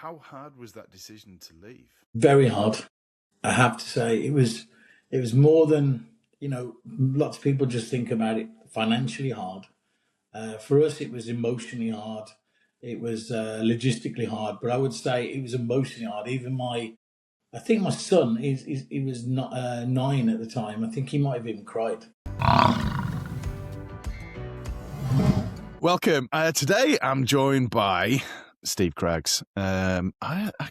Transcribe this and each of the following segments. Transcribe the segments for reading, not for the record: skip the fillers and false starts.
How hard was that decision to leave? Very hard. I have to say it was more than lots of people just think about it financially hard. For us, it was emotionally hard. It was logistically hard, but I would say it was emotionally hard. Even I think my son he was not 9 at the time. I think he might have even cried. Welcome. Today I'm joined by Steve Craggs. I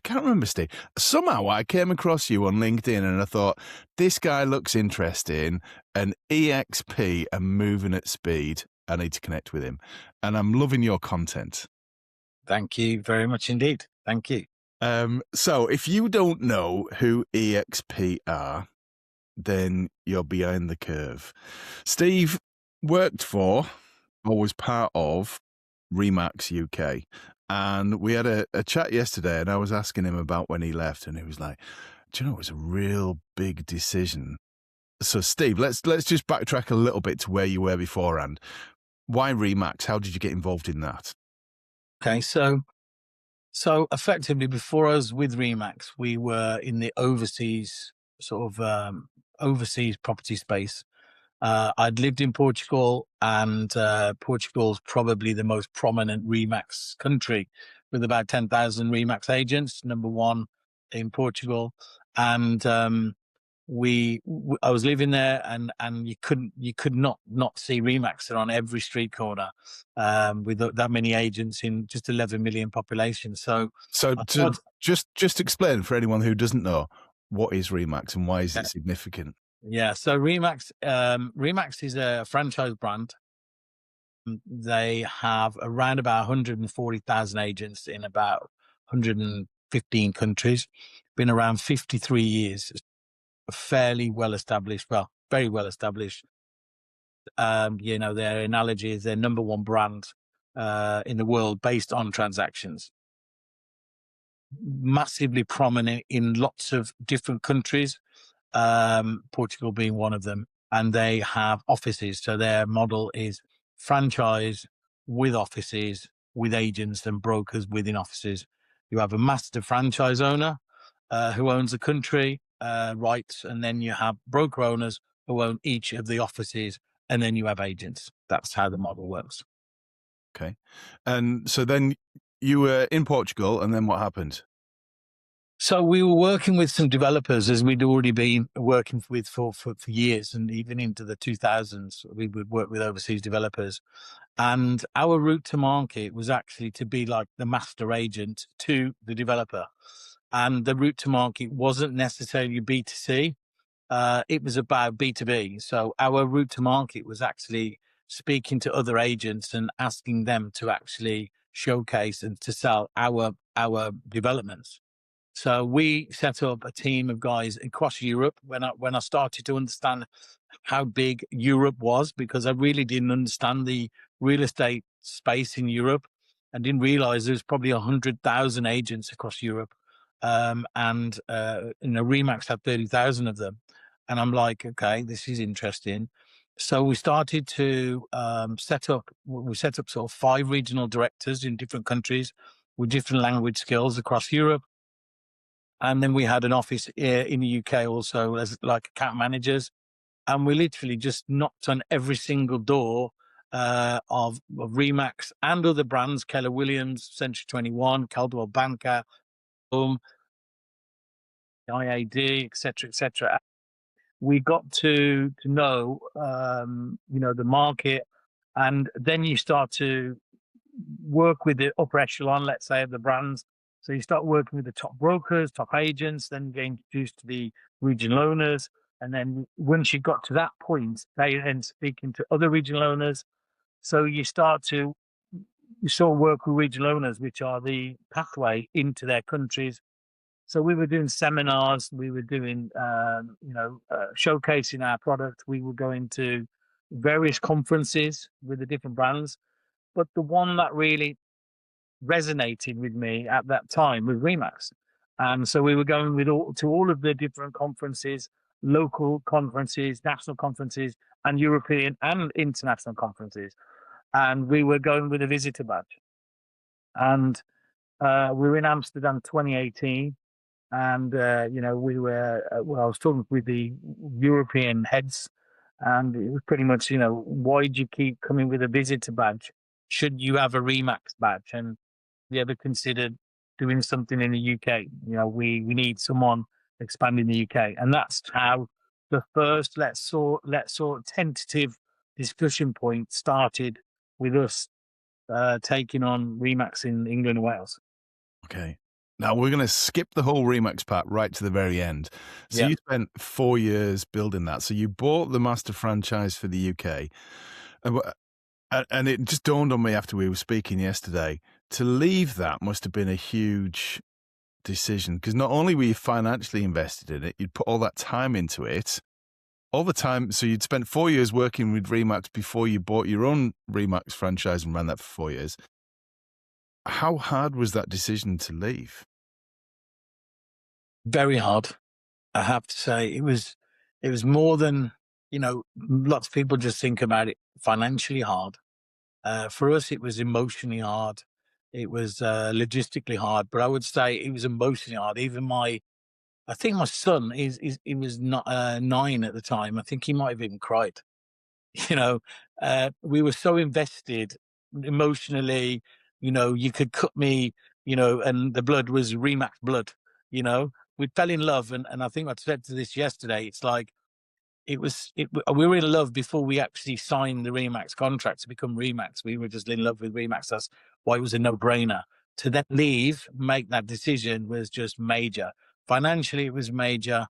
can't remember, Steve. Somehow I came across you on LinkedIn and I thought, this guy looks interesting. An EXP and moving at speed. I need to connect with him. And I'm loving your content. Thank you very much indeed. Thank you. So if you don't know who EXP are, then you're behind the curve. Steve worked for, or was part of, Remax UK. And we had a chat yesterday and I was asking him about when he left and he was like, do you know, it was a real big decision. So Steve, let's just backtrack a little bit to where you were beforehand. Why Remax? How did you get involved in that? Okay, so effectively before I was with Remax, we were in the overseas overseas property space. I'd lived in Portugal, and Portugal's probably the most prominent Remax country, with about 10,000 Remax agents, number one in Portugal. And I was living there, and you could not see Remax on every street corner, with that many agents in just 11 million population. So just explain for anyone who doesn't know, what is Remax and why is it significant? Yeah, so Remax is a franchise brand. They have around about 140,000 agents in about 115 countries. Been around 53 years. Fairly well established. Well, very well established. Their analogy is their number one brand in the world based on transactions. Massively prominent in lots of different countries. Portugal being one of them, and they have offices. So their model is franchise with offices, with agents and brokers within offices. You have a master franchise owner who owns the country rights, and then you have broker owners who own each of the offices, and then you have agents. That's how the model works. Okay. And so then you were in Portugal, and then what happened? So we were working with some developers, as we'd already been working with for years, and even into the 2000s, we would work with overseas developers. And our route to market was actually to be like the master agent to the developer. And the route to market wasn't necessarily B2C. It was about B2B. So our route to market was actually speaking to other agents and asking them to actually showcase and to sell our developments. So we set up a team of guys across Europe when I started to understand how big Europe was, because I really didn't understand the real estate space in Europe, and didn't realize there's probably 100,000 agents across Europe. And Remax had 30,000 of them. And I'm like, okay, this is interesting. So we started to set up sort of 5 regional directors in different countries with different language skills across Europe. And then we had an office in the UK also as like account managers. And we literally just knocked on every single door of Remax and other brands, Keller Williams, Century 21, Caldwell Banker, IAD, etc., etc. We got to know, the market, and then you start to work with the upper echelon, let's say, of the brands. So you start working with the top brokers, top agents, then get introduced to the regional owners. And then once you got to that point, they then speaking to other regional owners. So you sort of work with regional owners, which are the pathway into their countries. So we were doing seminars, we were doing, showcasing our product. We were going to various conferences with the different brands. But the one that really resonated with me at that time was Remax. And so we were going to all of the different conferences, local conferences, national conferences, and European and international conferences. And we were going with a visitor badge. And We were in Amsterdam 2018, and we were. Well, I was talking with the European heads, and it was pretty much, why do you keep coming with a visitor badge? Should you have a Remax badge? And have you ever considered doing something in the UK? We need someone expanding the UK, and that's how the first let's sort of tentative discussion point started with us taking on Remax in England and Wales. Okay. Now we're going to skip the whole Remax part right to the very end. So Yeah. you spent 4 years building that. So you bought the master franchise for the UK. And it just dawned on me after we were speaking yesterday, to leave that must have been a huge decision, because not only were you financially invested in it, you'd put all that time into it, all the time. So you'd spent 4 years working with Remax before you bought your own Remax franchise and ran that for 4 years. How hard was that decision to leave? Very hard, I have to say. It was more than, lots of people just think about it financially hard. For us, it was emotionally hard. It was logistically hard, but I would say it was emotionally hard. Even I think my son he was not 9 at the time. I think he might have even cried. You know, we were so invested emotionally. You could cut me, and the blood was Remax blood. We fell in love, and I think I said to this yesterday. It's like we were in love before we actually signed the Remax contract to become Remax. We were just in love with Remax. That's why it was a no-brainer. To then make that decision was just major. Financially, it was major.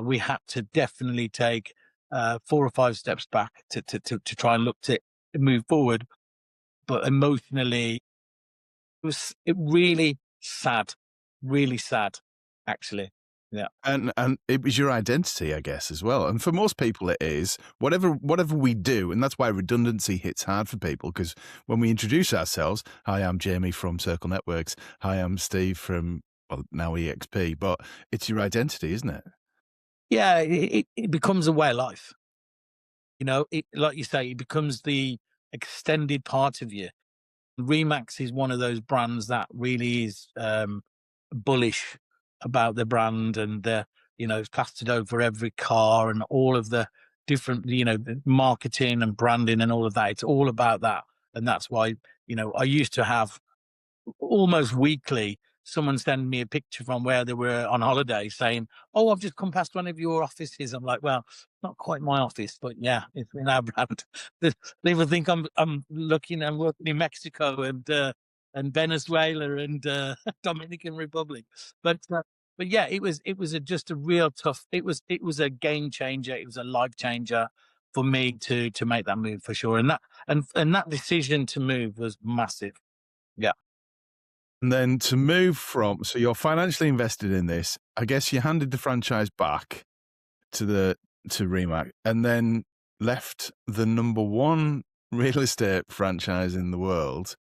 We had to definitely take 4 or 5 steps back to try and look to move forward. But emotionally, it really sad, actually. Yeah. And it was your identity, I guess, as well. And for most people, it is whatever we do, and that's why redundancy hits hard for people. Because when we introduce ourselves, hi, I'm Jamie from Circle Networks. Hi, I'm Steve from now EXP. But it's your identity, isn't it? Yeah, it becomes a way of life. Like you say, it becomes the extended part of you. Remax is one of those brands that really is bullish about the brand, and it's plastered over every car and all of the different, the marketing and branding and all of that. It's all about that, and that's why I used to have almost weekly someone send me a picture from where they were on holiday saying, "Oh, I've just come past one of your offices." I'm like, "Well, not quite my office, but yeah, it's in our brand." People think I'm working in Mexico and Venezuela and Dominican Republic, but yeah, it was just a real tough. It was a game changer. It was a life changer for me to make that move, for sure. And that decision to move was massive. Yeah. And then to move so you're financially invested in this. I guess you handed the franchise back to Remax, and then left the number 1 real estate franchise in the world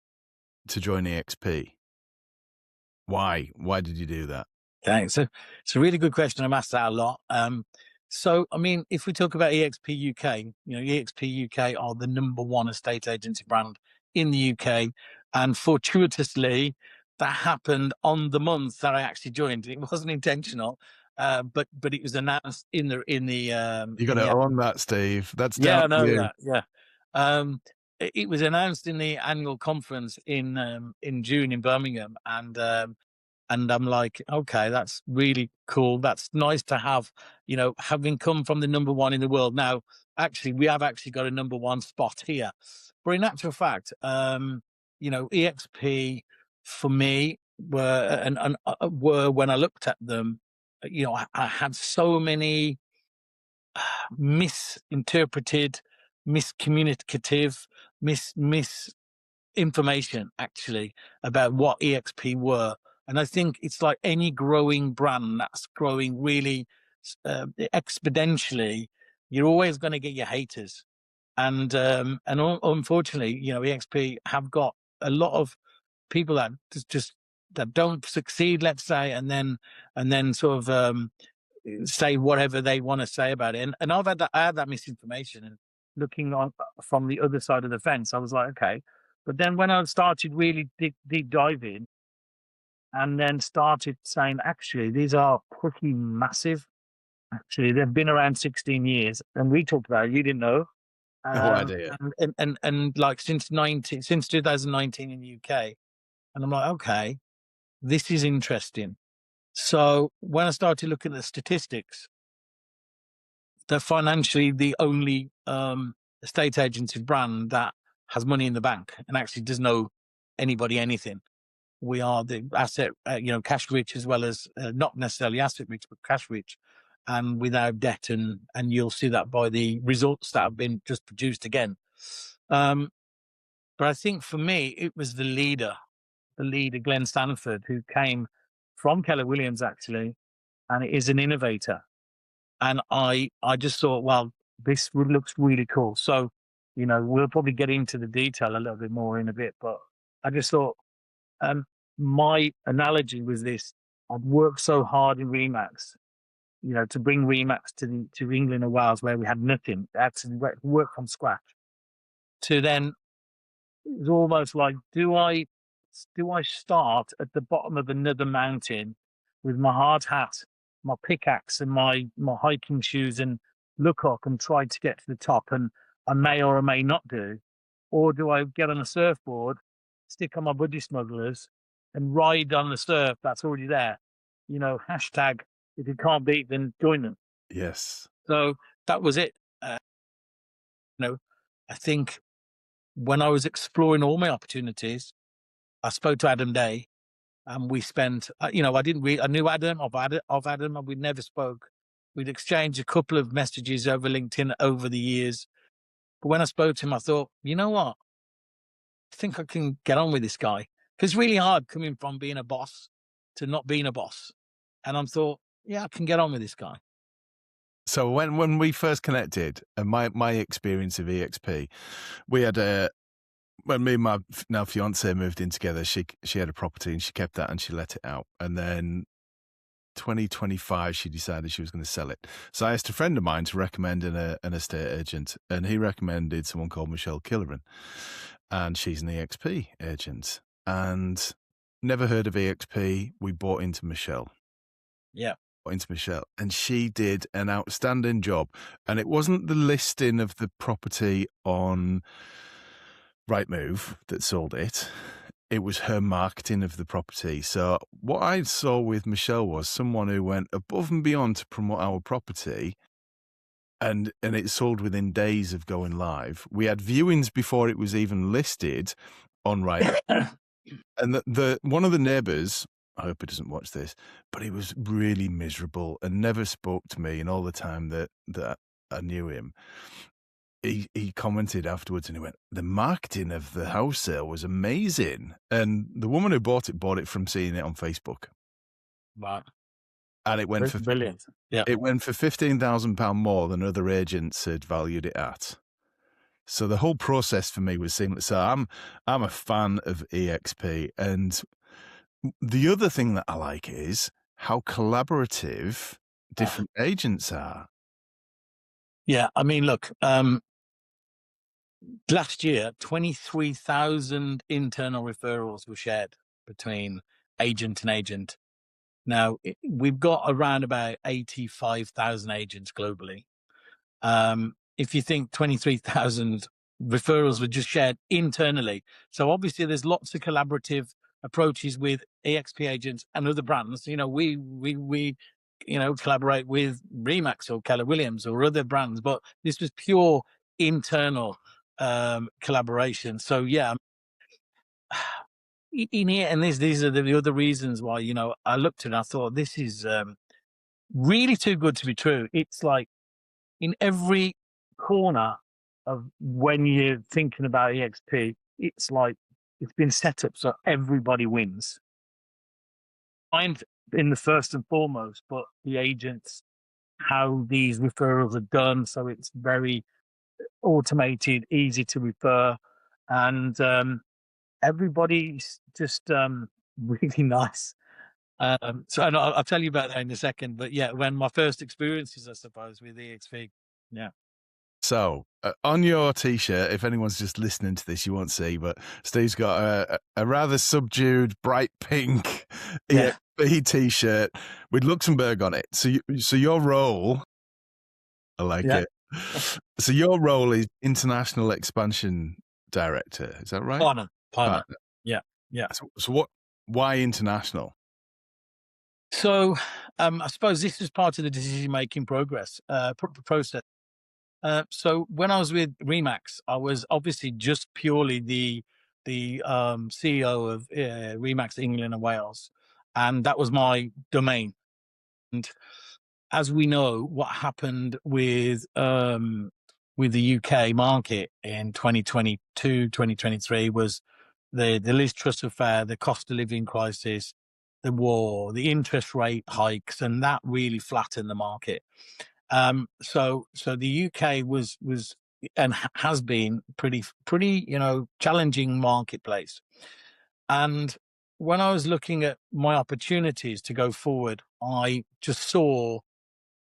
to join EXP. Why? Why did you do that? Thanks. So it's a really good question. I'm asked that a lot. So, I mean, if we talk about EXP UK, EXP UK are the number 1 estate agency brand in the UK. And fortuitously, that happened on the month that I actually joined. It wasn't intentional, but it was announced in the You got to own that, Steve. That's yeah, I down to know you. that. Yeah. It was announced in the annual conference in June in Birmingham, and I'm like, okay, that's really cool. That's nice to have, having come from the number 1 in the world. Now, actually, we have actually got a number 1 spot here. But in actual fact, EXP for me were when I looked at them, I had so many misinterpreted, miscommunicative, misinformation actually about what EXP were. And I think it's like any growing brand that's growing really exponentially, you're always going to get your haters. And unfortunately, EXP have got a lot of people that just that don't succeed, let's say, and then sort of say whatever they want to say about it. And I had that misinformation, and looking on from the other side of the fence, I was like, okay. But then when I started really deep diving, and then started saying, actually, these are pretty massive. Actually, they've been around 16 years, and we talked about it. You didn't know. No idea. And like since 2019 in the UK, and I'm like, okay, this is interesting. So when I started looking at the statistics, they're financially the only estate agency brand that has money in the bank and actually doesn't owe anybody anything. We are the asset, cash rich, as well as not necessarily asset rich, but cash rich, and without debt. And you'll see that by the results that have been just produced again. But I think for me, it was the leader, Glenn Stanford, who came from Keller Williams actually, and is an innovator. And I just thought, well, this looks really cool. So, we'll probably get into the detail a little bit more in a bit, but I just thought, my analogy was this: I've worked so hard in Remax, to bring Remax to England and Wales, where we had nothing, actually work from scratch. To then, it was almost like, do I start at the bottom of another mountain with my hard hat, my pickaxe, and my hiking shoes, and look up and try to get to the top, and I may or I may not do, or do I get on a surfboard, stick on my budgie smugglers, and ride on the surf that's already there? Hashtag, if you can't beat, then join them. Yes. So that was it. I think when I was exploring all my opportunities, I spoke to Adam Day, and we spent, I knew Adam of Adam, and we never spoke. We'd exchanged a couple of messages over LinkedIn over the years. But when I spoke to him, I thought, you know what? I think I can get on with this guy. Because it's really hard coming from being a boss to not being a boss. And I thought, yeah, I can get on with this guy. So when we first connected, and my experience of EXP, we had when me and my now fiance moved in together, she had a property and she kept that and she let it out. And then 2025, she decided she was going to sell it. So I asked a friend of mine to recommend an estate agent, and he recommended someone called Michelle Killeran, and she's an EXP agent. And never heard of EXP. We bought into Michelle. Yeah. Into Michelle, and she did an outstanding job. And it wasn't the listing of the property on Rightmove that sold it. It was her marketing of the property. So what I saw with Michelle was someone who went above and beyond to promote our property, and it sold within days of going live. We had viewings before it was even listed on Rightmove. And the one of the neighbours, I hope he doesn't watch this, but he was really miserable and never spoke to me in all the time that I knew him. He commented afterwards and he went, the marketing of the house sale was amazing. And the woman who bought it from seeing it on Facebook. Wow. And it went for brilliant. Yeah. It went for £15,000 more than other agents had valued it at. So the whole process for me was seamless. So I'm a fan of EXP, and the other thing that I like is how collaborative different agents are. Yeah, I mean, look, last year, 23,000 internal referrals were shared between agent and agent. Now, we've got around about 85,000 agents globally. If you think 23,000 referrals were just shared internally. So obviously there's lots of collaborative approaches with EXP agents and other brands. We collaborate with Remax or Keller Williams or other brands, but this was pure internal collaboration. So yeah, in here, and these are the other reasons why, I looked at it and I thought, this is really too good to be true. It's like in every corner of when you're thinking about EXP, it's like it's been set up so everybody wins. Mind in the first and foremost, but the agents, how these referrals are done, so it's very automated, easy to refer, and everybody's just really nice. So and I'll tell you about that in a second. But yeah, when my first experiences, I suppose, with EXP, yeah. So on your T-shirt, if anyone's just listening to this, you won't see, but Steve's got a rather subdued, bright pink Yeah. EXP T-shirt with Luxembourg on it. So your role, I like Yeah. it. So your role is International Expansion Director. Is that right? Partner. Yeah. So why international? So I suppose this is part of the decision-making process. So when I was with Remax, I was obviously just purely the CEO of Remax England and Wales, and that was my domain. And as we know, what happened with the UK market in 2022, 2023 was the Liz Truss affair, the cost of living crisis, the war, the interest rate hikes, and that really flattened the market. So the UK was and has been pretty challenging marketplace. And when I was looking at my opportunities to go forward, I just saw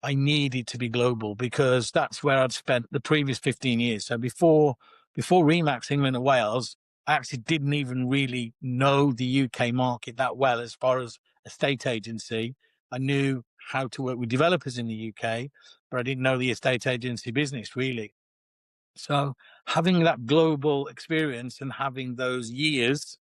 I needed to be global because that's where I'd spent the previous 15 years. So before Remax England and Wales, I actually didn't even really know the UK market that well as far as estate agency. I knew how to work with developers in the UK, but I didn't know the estate agency business really. So having that global experience and having those years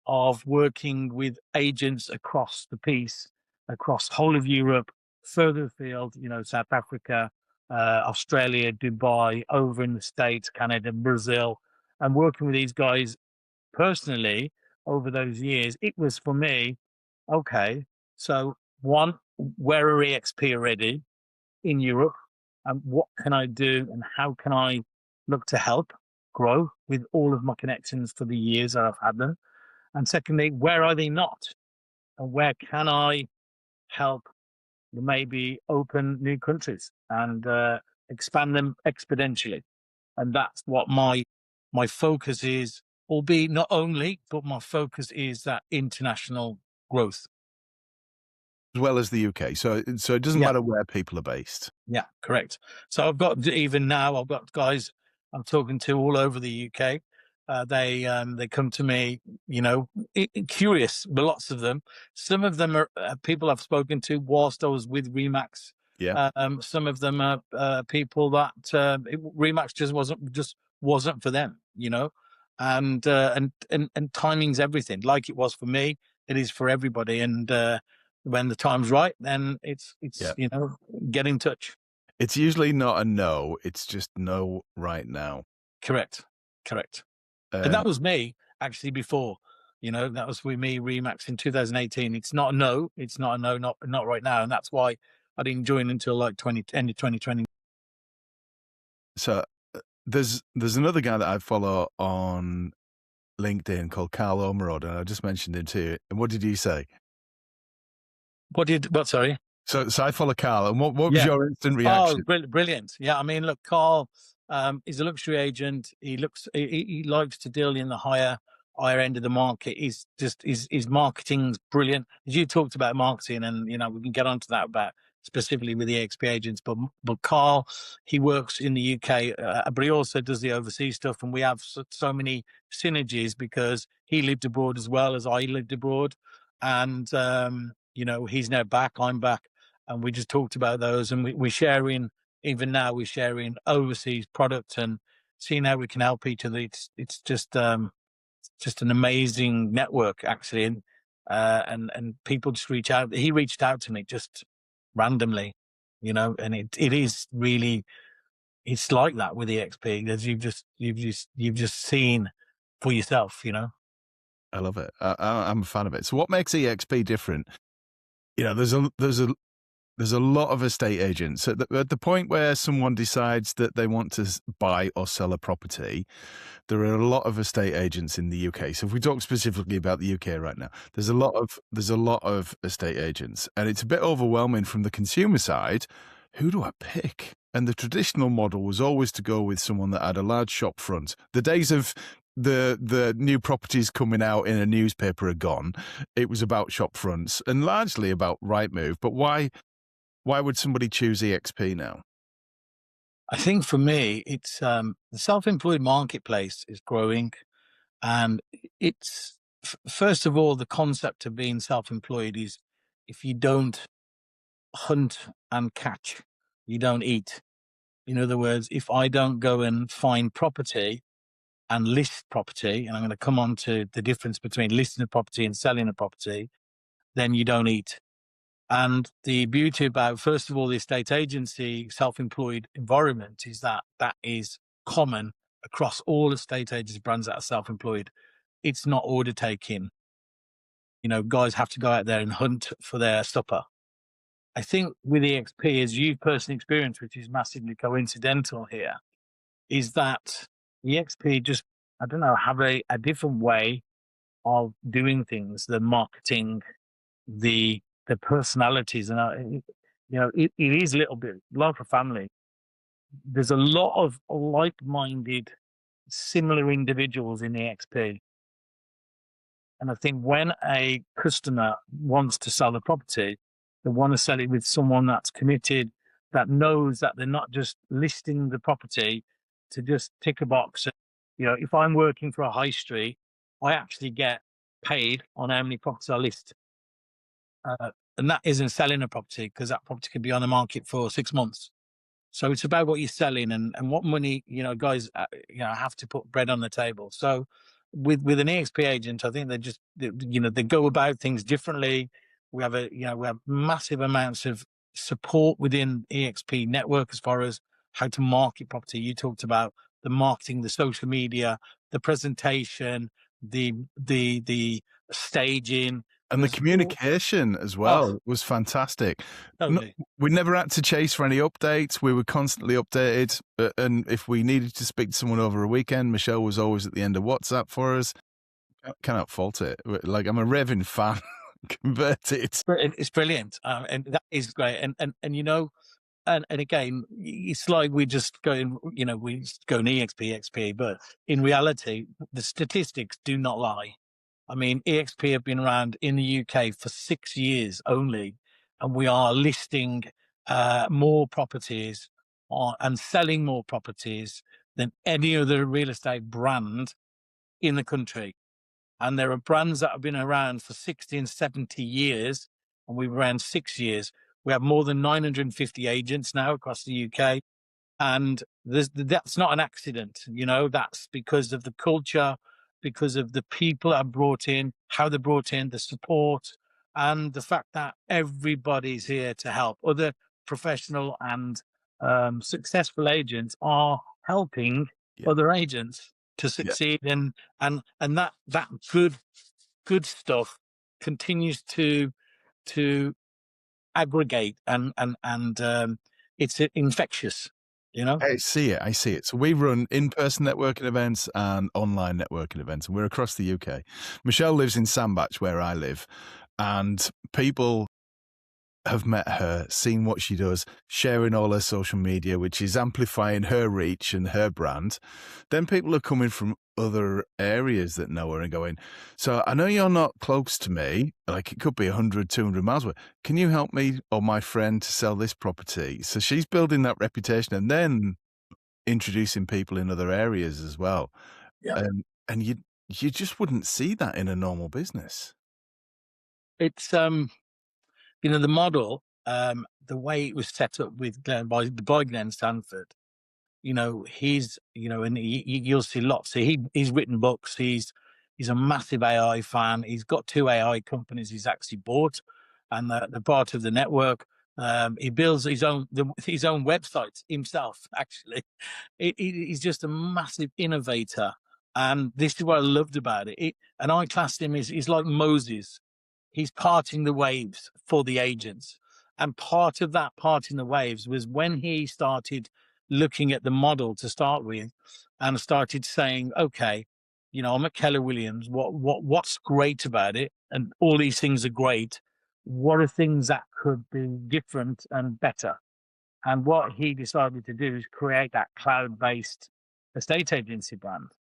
of working with agents across the piece, across whole of Europe, further afield, South Africa, Australia, Dubai, over in the States, Canada, Brazil, and working with these guys personally over those years, it was for me, okay, so one, where are EXP already in Europe? And what can I do and how can I look to help grow with all of my connections for the years that I've had them? And secondly, where are they not? And where can I help maybe open new countries and expand them exponentially? And that's what my focus is, albeit not only, but my focus is that international growth. As well as the UK. So it doesn't matter where people are based. Yeah, correct. So I've got guys I'm talking to all over the UK. They come to me, curious, but lots of them. Some of them are people I've spoken to whilst I was with Remax. Yeah. Some of them are people that Remax just wasn't for them, and timing's everything. Like it was for me, it is for everybody. And when the time's right, then it's get in touch. It's usually not a no, it's just no right now. Correct. And that was me actually before, that was with me Remax in 2018. It's not a no, not right now. And that's why I didn't join until like end of 2020. So there's another guy that I follow on LinkedIn called Carl Omerod, and I just mentioned him to you. And what did you say? What, sorry? So I follow Carl, and what was your instant reaction? Oh, brilliant. Yeah, I mean, look, Carl is a luxury agent. He likes to deal in the higher end of the market. His marketing's brilliant. As you talked about marketing, and we can get onto that about specifically with the EXP agents. But Carl, he works in the UK, but he also does the overseas stuff, and we have so many synergies because he lived abroad as well as I lived abroad, and he's now back. I'm back. And we just talked about those, and we're sharing. Even now, we're sharing overseas products and seeing how we can help each other. It's just an amazing network, actually, and people just reach out. He reached out to me just randomly, and it is really, it's like that with EXP, as you've just seen for yourself. I love it. I'm a fan of it. So what makes EXP different? There's a lot of estate agents at the point where someone decides that they want to buy or sell a property. There are a lot of estate agents in the UK. So if we talk specifically about the UK right now, there's a lot of estate agents, and it's a bit overwhelming from the consumer side. Who do I pick? And the traditional model was always to go with someone that had a large shop front. The days of the new properties coming out in a newspaper are gone. It was about shop fronts and largely about Rightmove. But why would somebody choose EXP now? I think for me, it's the self-employed marketplace is growing, and it's first of all, the concept of being self-employed is if you don't hunt and catch, you don't eat. In other words, if I don't go and find property and list property, and I'm going to come on to the difference between listing a property and selling a property, then you don't eat. And the beauty about, first of all, the estate agency self-employed environment is that that is common across all estate agency brands that are self-employed. It's not order taking. You know, guys have to go out there and hunt for their supper. I think with EXP, as you've personally experienced, which is massively coincidental here, is that EXP just, I don't know, have a different way of doing things, the marketing, the personalities, and it is a little bit like a family. There's a lot of like-minded, similar individuals in EXP, and I think when a customer wants to sell a property, they want to sell it with someone that's committed, that knows that they're not just listing the property to just tick a box. You know, if I'm working for a high street, I actually get paid on how many properties I list. And that isn't selling a property, because that property could be on the market for 6 months. So it's about what you're selling and what money, guys, have to put bread on the table. So with an EXP agent, I think they go about things differently. We have massive amounts of support within EXP network as far as how to market property. You talked about the marketing, the social media, the presentation, the staging. And the There's all- communication as Oh, well was fantastic. totally. We never had to chase for any updates. We were constantly updated. And if we needed to speak to someone over a weekend, Michelle was always at the end of WhatsApp for us. Cannot fault it. Like, I'm a raving fan, converted. It's brilliant, and that is great. And again, it's like we just going, we just go EXP, but in reality, the statistics do not lie. I mean, EXP have been around in the UK for 6 years only, and we are listing more properties and selling more properties than any other real estate brand in the country. And there are brands that have been around for 60 and 70 years, and we've around 6 years. We have more than 950 agents now across the UK. And that's not an accident, that's because of the culture, because of the people that are brought in, how they're brought in, the support, and the fact that everybody's here to help. Other professional and successful agents are helping Yeah. other agents to succeed, and that good stuff continues to aggregate, and it's infectious. I see it. So we run in-person networking events and online networking events, and we're across the UK. Michelle lives in Sandbach, where I live, and people have met her, seen what she does, sharing all her social media, which is amplifying her reach and her brand. Then people are coming from other areas that know her and going, so I know you're not close to me, like it could be 100, 200 miles away. Can you help me or my friend to sell this property? So she's building that reputation and then introducing people in other areas as well. Yeah. And you just wouldn't see that in a normal business. It's the model, the way it was set up with by Glenn Stanford. And you'll see lots. He's written books. He's a massive AI fan. He's got 2 AI companies he's actually bought, and they're part of the network. He builds his own websites himself. Actually, he's just a massive innovator, and this is what I loved about it. And I classed him as he's like Moses. He's parting the waves for the agents. And part of that parting the waves was when he started looking at the model to start with and started saying, okay, I'm at Keller Williams. What's great about it? And all these things are great. What are things that could be different and better? And what he decided to do is create that cloud-based estate agency brand,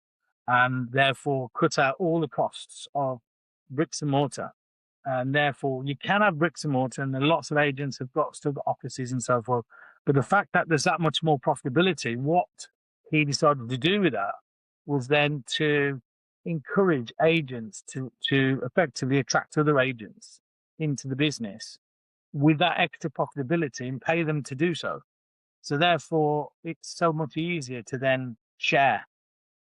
and therefore cut out all the costs of bricks and mortar. And therefore, you can have bricks and mortar, and lots of agents have still got offices and so forth. But the fact that there's that much more profitability, what he decided to do with that was then to encourage agents to effectively attract other agents into the business with that extra profitability and pay them to do so. So therefore, it's so much easier to then share.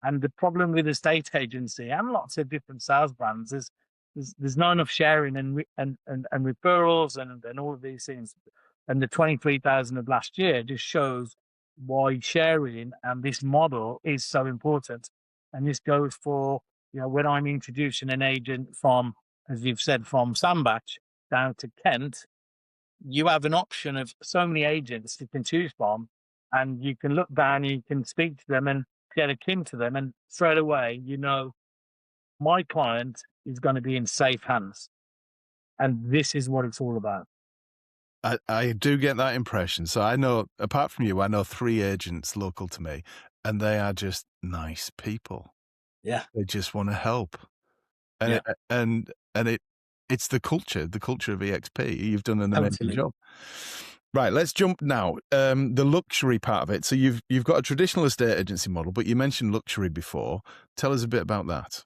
And the problem with estate agency and lots of different sales brands is there's not enough sharing and referrals and all of these things. And the 23,000 of last year just shows why sharing and this model is so important. And this goes for, when I'm introducing an agent from, as you've said, from Sandbach down to Kent, you have an option of so many agents you can choose from, and you can look down, you can speak to them and get akin to them, and straight away, my client is going to be in safe hands. And this is what it's all about. I do get that impression. So I know, apart from you, I know 3 agents local to me, and they are just nice people. Yeah. They just want to help. And it's the culture of EXP. You've done an amazing job. Right, let's jump now. The luxury part of it. So you've got a traditional estate agency model, but you mentioned luxury before. Tell us a bit about that.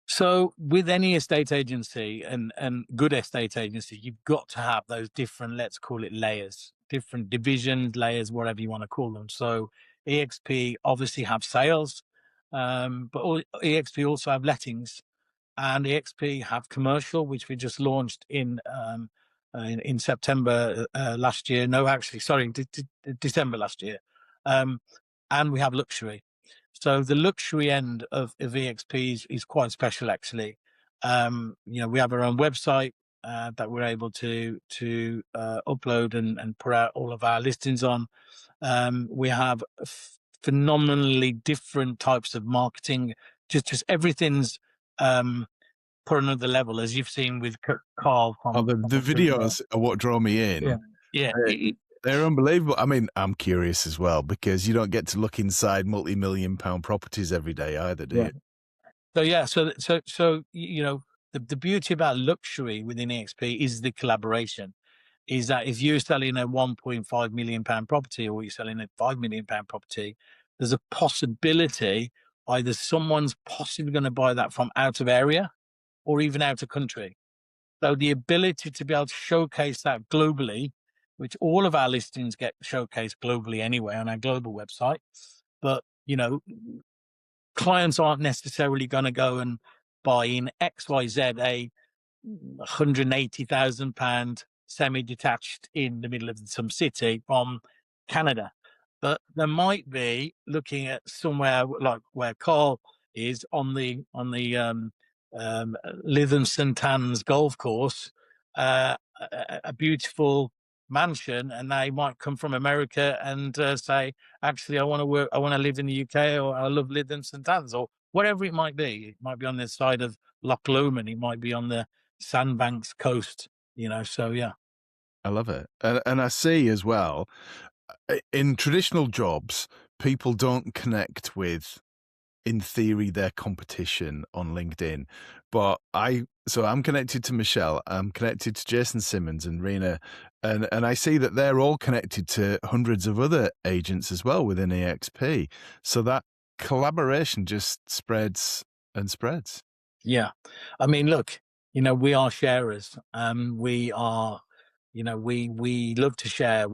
So with any estate agency and good estate agency, you've got to have those different, let's call it layers, different divisions, layers, whatever you want to call them. So EXP obviously have sales, but EXP also have lettings, and EXP have commercial, which we just launched in September last year. No, actually, sorry, December last year. And we have luxury. So the luxury end of EXP is quite special, actually. We have our own website that we're able to upload and put out all of our listings on. We have phenomenally different types of marketing. Just everything's put another level, as you've seen with Carl. The videos are what draw me in. Yeah. They're unbelievable. I mean, I'm curious as well, because you don't get to look inside multi-million pound properties every day either, do you? So the beauty about luxury within EXP is the collaboration. Is that if you're selling a 1.5 million pound property, or you're selling a 5 million pound property, there's a possibility either someone's possibly going to buy that from out of area or even out of country. So the ability to be able to showcase that globally, which all of our listings get showcased globally anyway on our global website. But, clients aren't necessarily going to go and buy in XYZ, a £180,000 semi-detached in the middle of some city from Canada. But they might be looking at somewhere like where Carl is on the Lytham St Anne's golf course, a beautiful mansion, and they might come from America and say, actually, I want to live in the UK, or I love Lytham St Anne's, or whatever it might be. It might be on the side of Loch Lomond, it might be on the Sandbanks coast, so yeah. I love it. And I see as well, in traditional jobs, people don't connect with, in theory, their competition on LinkedIn. But I'm connected to Michelle, I'm connected to Jason Simmons and Rena, and I see that they're all connected to hundreds of other agents as well within EXP. So that collaboration just spreads and spreads. Yeah. I mean, look, we are sharers. We are, we love to share.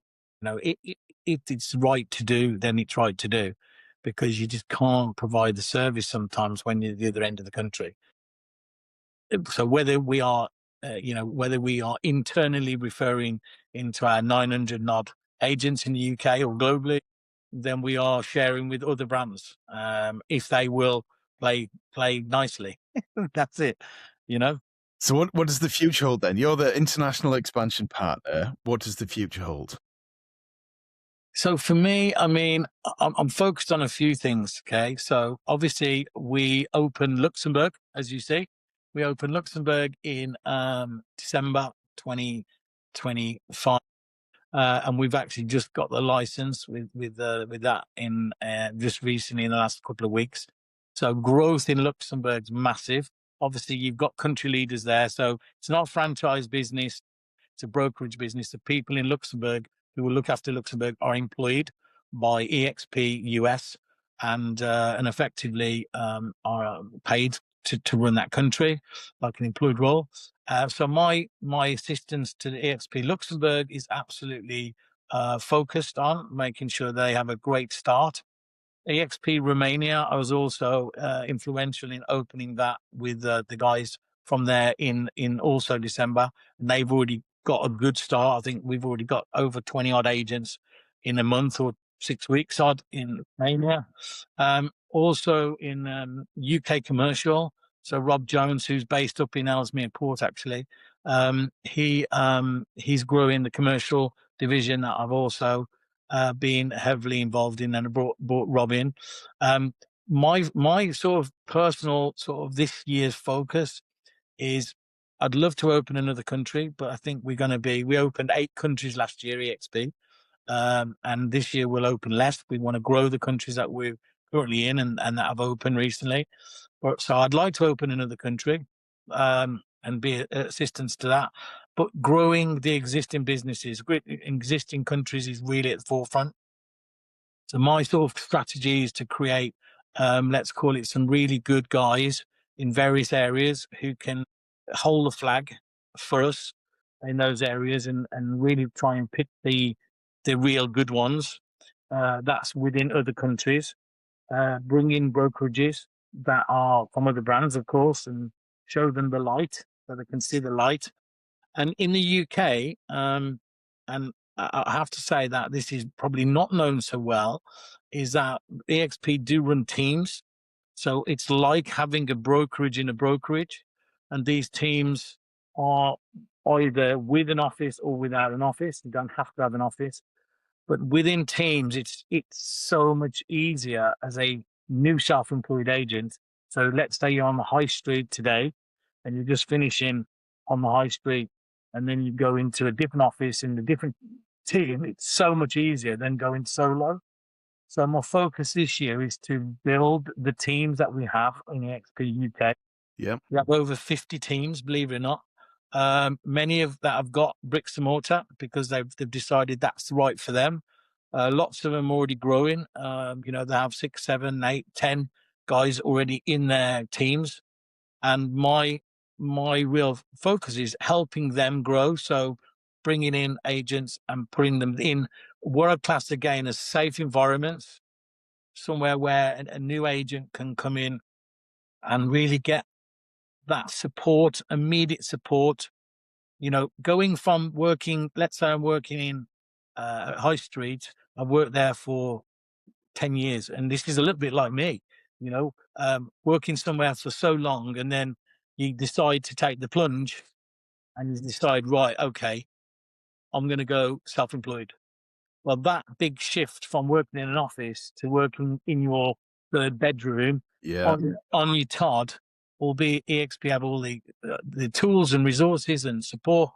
If it's right to do, then it's right to do, because you just can't provide the service sometimes when you're at the other end of the country. So whether we are, internally referring into our 900 odd agents in the UK or globally, then we are sharing with other brands, if they will play nicely. That's it, So what does the future hold then? You're the international expansion partner. What does the future hold? So for me, I mean, I'm focused on a few things. Okay. So obviously we opened Luxembourg, as you see. We opened Luxembourg in December 2025. And we've actually just got the license with that in just recently in the last couple of weeks. So growth in Luxembourg is massive. Obviously, you've got country leaders there. So it's not a franchise business. It's a brokerage business. The people in Luxembourg who will look after Luxembourg are employed by EXP US and effectively are paid to run that country like an employed role. So my assistance to the EXP Luxembourg is absolutely focused on making sure they have a great start. EXP Romania, I was also influential in opening that with the guys from there in also December, and they've already got a good start. I think we've already got over 20 odd agents in a month or 6 weeks odd in Romania. Also in UK commercial. So Rob Jones, who's based up in Ellesmere Port, actually, he's growing the commercial division that I've also been heavily involved in, and brought Rob in. My sort of personal sort of this year's focus is I'd love to open another country, but I think we opened 8 countries last year, EXP. And this year we'll open less. We want to grow the countries that we're currently in and that have opened recently. So I'd like to open another country and be assistance to that. But growing the existing businesses, existing countries is really at the forefront. So my sort of strategy is to create, let's call it, some really good guys in various areas who can hold the flag for us in those areas and really try and pick the real good ones. That's within other countries. Bring in brokerages that are from other brands, of course, and show them the light so they can see the light. And in the UK, and I have to say that this is probably not known so well, is that EXP do run teams. So it's like having a brokerage in a brokerage. And these teams are either with an office or without an office. You don't have to have an office. But within teams, it's so much easier as a new self-employed agent. So let's say you're on the high street today and you're just finishing on the high street, and then you go into a different office in a different team. It's so much easier than going solo. So my focus this year is to build the teams that we have in EXP UK. Yeah. We have over 50 teams, believe it or not. Many of that have got bricks and mortar because they've decided that's right for them. Lots of them already growing. They have 6, 7, 8, 10 guys already in their teams. And my real focus is helping them grow. So bringing in agents and putting them in world-class, again, as safe environments, somewhere where a new agent can come in and really get that support, immediate support. Going from working, let's say I'm working in High Street, I've worked there for 10 years, and this is a little bit like me, working somewhere for so long, and then you decide to take the plunge and you decide, right, okay, I'm going to go self-employed. Well, that big shift from working in an office to working in your third bedroom on your Todd, albeit EXP have all the tools and resources and support.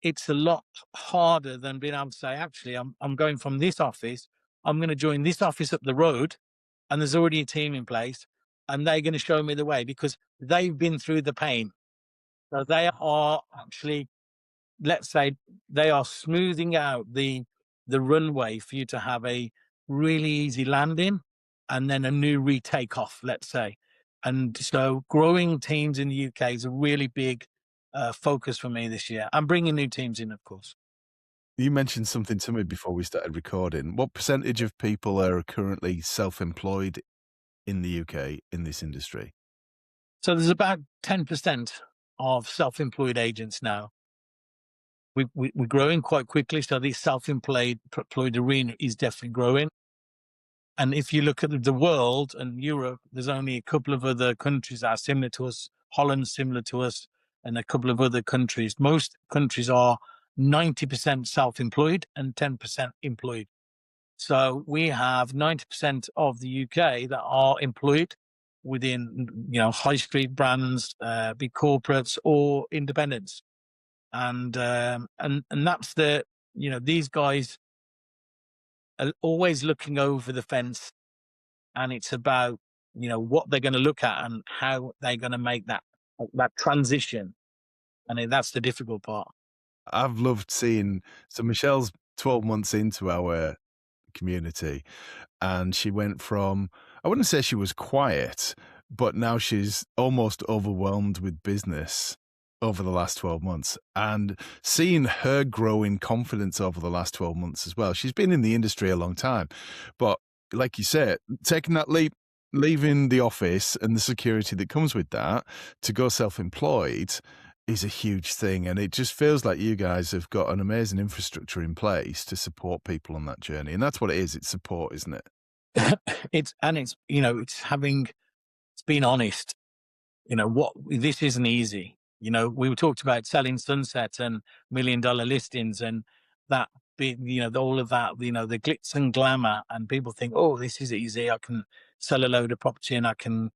It's a lot harder than being able to say, actually, I'm going from this office, I'm going to join this office up the road, and there's already a team in place, and they're going to show me the way because they've been through the pain. So they are actually, let's say, they are smoothing out the runway for you to have a really easy landing and then a new retake off, let's say. And so growing teams in the UK is a really big focus for me this year. I'm bringing new teams in, of course. You mentioned something to me before we started recording. What percentage of people are currently self-employed in the UK in this industry? So there's about 10% of self-employed agents now. We're growing quite quickly. So the self-employed arena is definitely growing. And if you look at the world and Europe, there's only a couple of other countries that are similar to us. Holland's similar to us, and a couple of other countries. Most countries are 90% self-employed and 10% employed. So we have 90% of the UK that are employed within, high street brands, big corporates or independents. And that's these guys are always looking over the fence, and it's about, what they're going to look at and how they're going to make that transition. And that's the difficult part. I've loved seeing, so Michelle's 12 months into our community, and she went from, I wouldn't say she was quiet, but now she's almost overwhelmed with business over the last 12 months, and seeing her grow in confidence over the last 12 months as well. She's been in the industry a long time, but like you said, taking that leap, leaving the office and the security that comes with that to go self-employed is a huge thing. And it just feels like you guys have got an amazing infrastructure in place to support people on that journey. And that's what it is. It's support, isn't it? It's being honest. This isn't easy. We talked about selling sunset and $1 million listings, and that all of that, the glitz and glamour, and people think, oh, this is easy. I can sell a load of property and I can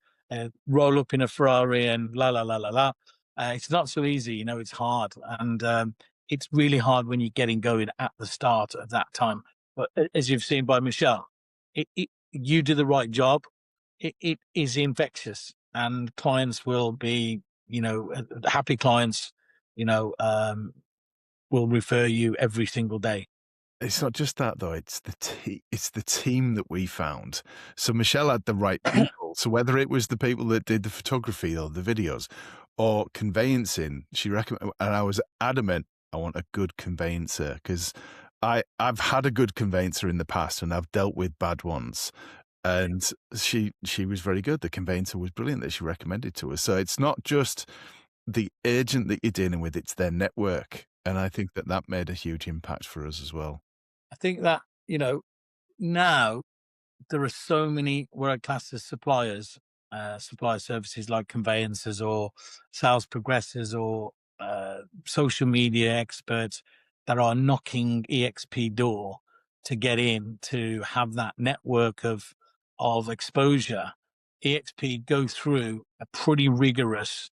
roll up in a Ferrari and la la la la la. It's not so easy. It's hard, and it's really hard when you're getting going at the start of that time. But as you've seen by Michelle, you do the right job. It is infectious, and clients will be, happy clients, will refer you every single day. It's not just that though. It's the team that we found. So Michelle had the right people. So whether it was the people that did the photography or the videos or conveyancing, she recommended, and I was adamant, I want a good conveyancer, because I've had a good conveyancer in the past and I've dealt with bad ones. And she was very good. The conveyancer was brilliant that she recommended to us. So it's not just the agent that you're dealing with, it's their network. And I think that made a huge impact for us as well. I think that, now there are so many world-class suppliers, supply services like conveyancers or sales progressors or social media experts that are knocking EXP door to get in, to have that network of exposure. EXP go through a pretty rigorous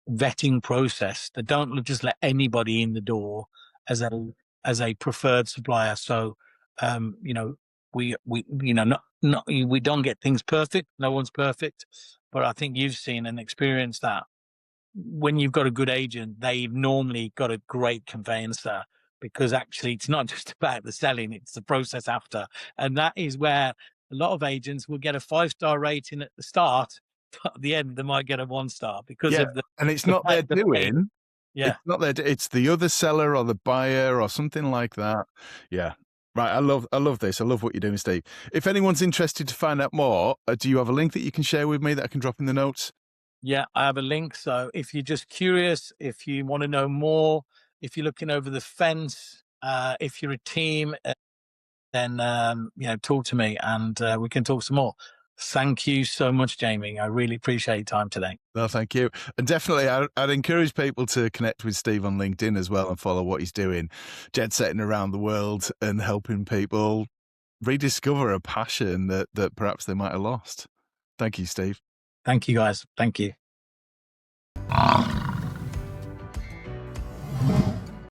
vetting process. They don't just let anybody in the door as a preferred supplier. So, we don't get things perfect. No one's perfect, but I think you've seen and experienced that when you've got a good agent, they've normally got a great conveyancer, because actually it's not just about the selling, it's the process after. And that is where a lot of agents will get a 5-star rating at the start, but at the end they might get a 1-star because of the, and it's not their doing. Yeah. It's not it's the other seller or the buyer or something like that. Yeah. Right. I love this. I love what you're doing, Steve. If anyone's interested to find out more, do you have a link that you can share with me that I can drop in the notes? Yeah, I have a link. So if you're just curious, if you want to know more, if you're looking over the fence, if you're a team, then talk to me and we can talk some more. Thank you so much, Jamie. I really appreciate your time today. No, thank you. And definitely, I'd encourage people to connect with Steve on LinkedIn as well and follow what he's doing, jet setting around the world and helping people rediscover a passion that perhaps they might have lost. Thank you, Steve. Thank you, guys. Thank you.